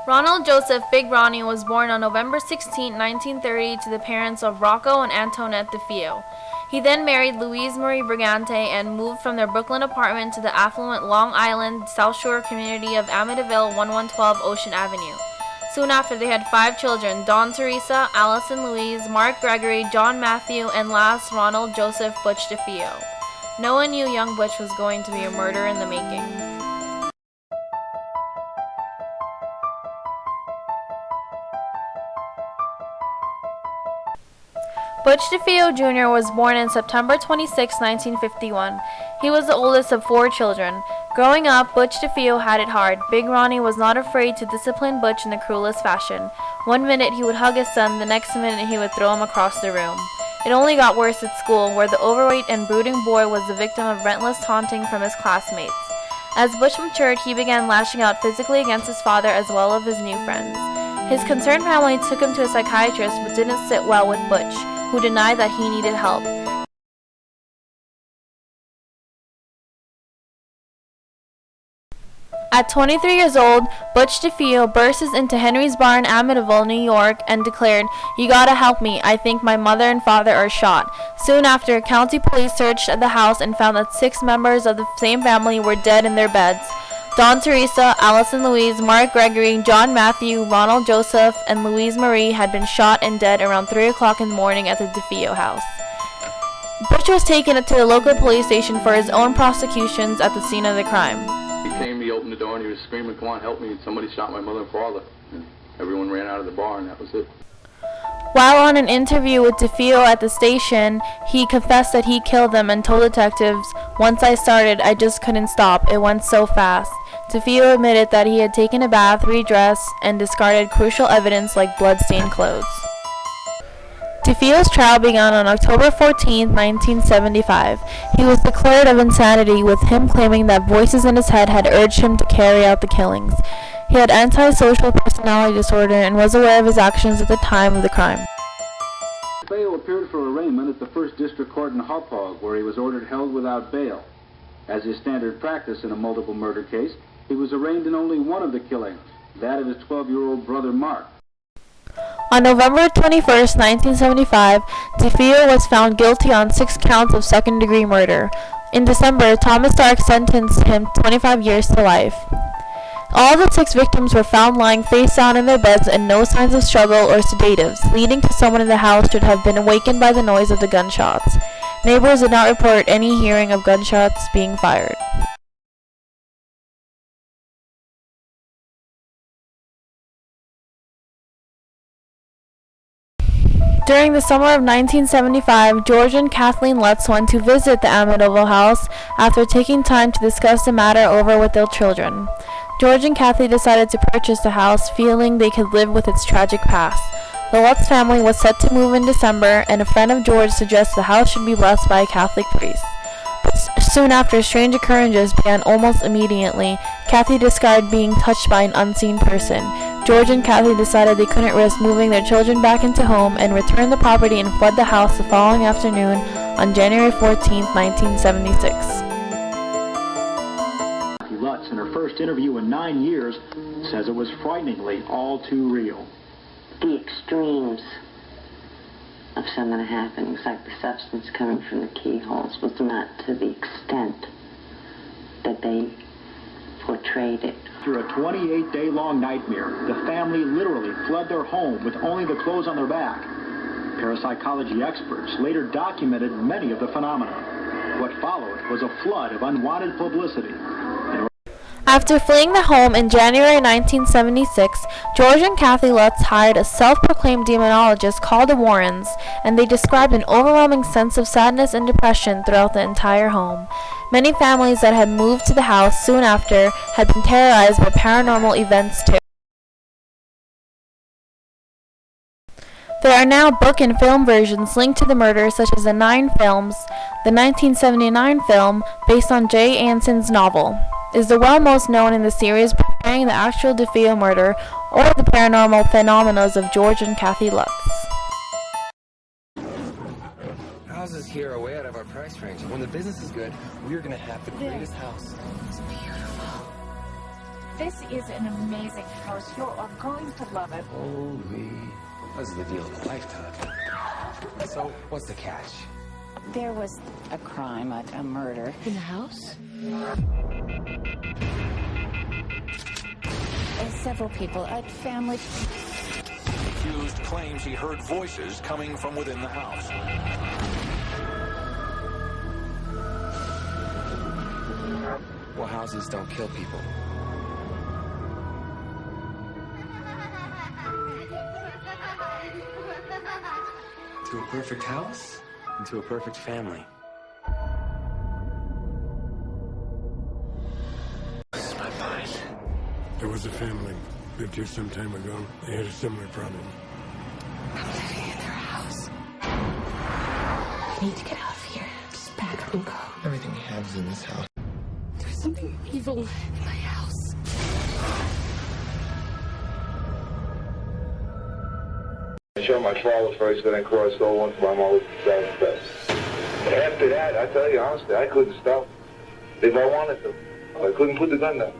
Ronald Joseph Big Ronnie was born on November 16, 1930 to the parents of Rocco and Antoinette DeFeo. He then married Louise Marie Brigante and moved from their Brooklyn apartment to the affluent Long Island South Shore community of Amityville, 1112 Ocean Avenue. Soon after, they had 5 children: Dawn Teresa, Allison Louise, Mark Gregory, John Matthew, and last, Ronald Joseph Butch DeFeo. No one knew young Butch was going to be a murderer in the making. Butch DeFeo Jr. was born on September 26, 1951. He was the oldest of 4 children. Growing up, Butch DeFeo had it hard. Big Ronnie was not afraid to discipline Butch in the cruelest fashion. One minute he would hug his son, the next minute he would throw him across the room. It only got worse at school, where the overweight and brooding boy was the victim of relentless taunting from his classmates. As Butch matured, he began lashing out physically against his father as well as his new friends. His concerned family took him to a psychiatrist but didn't sit well with Butch, who denied that he needed help. At 23 years old, Butch DeFeo bursts into Henry's bar in Amityville, New York, and declared, "You gotta help me. I think my mother and father are shot." Soon after, county police searched the house and found that 6 members of the same family were dead in their beds. Dawn Teresa, Allison Louise, Mark Gregory, John Matthew, Ronald Joseph, and Louise Marie had been shot and dead around 3 o'clock in the morning at the DeFeo house. Butch was taken to the local police station for his own prosecutions at the scene of the crime. He came, he opened the door, and he was screaming, "Come on, help me, somebody shot my mother and father." And everyone ran out of the bar, and that was it. While on an interview with DeFeo at the station, he confessed that he killed them and told detectives, "Once I started, I just couldn't stop. It went so fast." DeFeo admitted that he had taken a bath, redressed, and discarded crucial evidence like blood-stained clothes. DeFeo's trial began on October 14, 1975. He was declared of insanity, with him claiming that voices in his head had urged him to carry out the killings. He had antisocial personality disorder and was aware of his actions at the time of the crime. DeFeo appeared for arraignment at the First District Court in Hauppauge, where he was ordered held without bail. As is standard practice in a multiple murder case, he was arraigned in only one of the killings, that of his 12-year-old brother Mark. On November 21, 1975, DeFeo was found guilty on 6 counts of second-degree murder. In December, Thomas Stark sentenced him 25 years to life. All the 6 victims were found lying face down in their beds and no signs of struggle or sedatives, leading to someone in the house should have been awakened by the noise of the gunshots. Neighbors did not report any hearing of gunshots being fired. During the summer of 1975, George and Kathleen Lutz went to visit the Amityville house after taking time to discuss the matter over with their children. George and Kathy decided to purchase the house, feeling they could live with its tragic past. The Lutz family was set to move in December, and a friend of George suggested the house should be blessed by a Catholic priest. But soon after, strange occurrences began almost immediately. Kathy described being touched by an unseen person. George and Kathy decided they couldn't risk moving their children back into home and returned the property and fled the house the following afternoon on January 14, 1976. Kathy Lutz, in her first interview in 9 years, says it was frighteningly all too real. The extremes of some of the happenings, like the substance coming from the keyholes, was not to the extent that they portrayed it. After a 28-day-long nightmare, the family literally fled their home with only the clothes on their back. Parapsychology experts later documented many of the phenomena. What followed was a flood of unwanted publicity. After fleeing the home in January 1976, George and Kathy Lutz hired a self-proclaimed demonologist called the Warrens, and they described an overwhelming sense of sadness and depression throughout the entire home. Many families that had moved to the house soon after had been terrorized by paranormal events too. There are now book and film versions linked to the murder, such as the 9 films. The 1979 film, based on Jay Anson's novel, is the most known in the series, portraying the actual DeFeo murder or the paranormal phenomena of George and Kathy Lutz. Houses here are way out of our price range. When the business is good, we're going to have the greatest house. It's beautiful. This is an amazing house. You are going to love it. Holy. That's the deal of a lifetime. So, what's the catch? There was a crime, a murder. In the house? Several people, a family. The accused claims he heard voices coming from within the house. Well, houses don't kill people. To a perfect house, and to a perfect family. This is my life. There was a family lived here some time ago. They had a similar problem. I'm living in their house. I need to get out of here. Just pack up and go. Everything we have is in this house. There's something evil in my house. I showed my father first, then I crossed over onto my mother's side bed. After that, I tell you honestly, I couldn't stop if I wanted to. I couldn't put the gun down.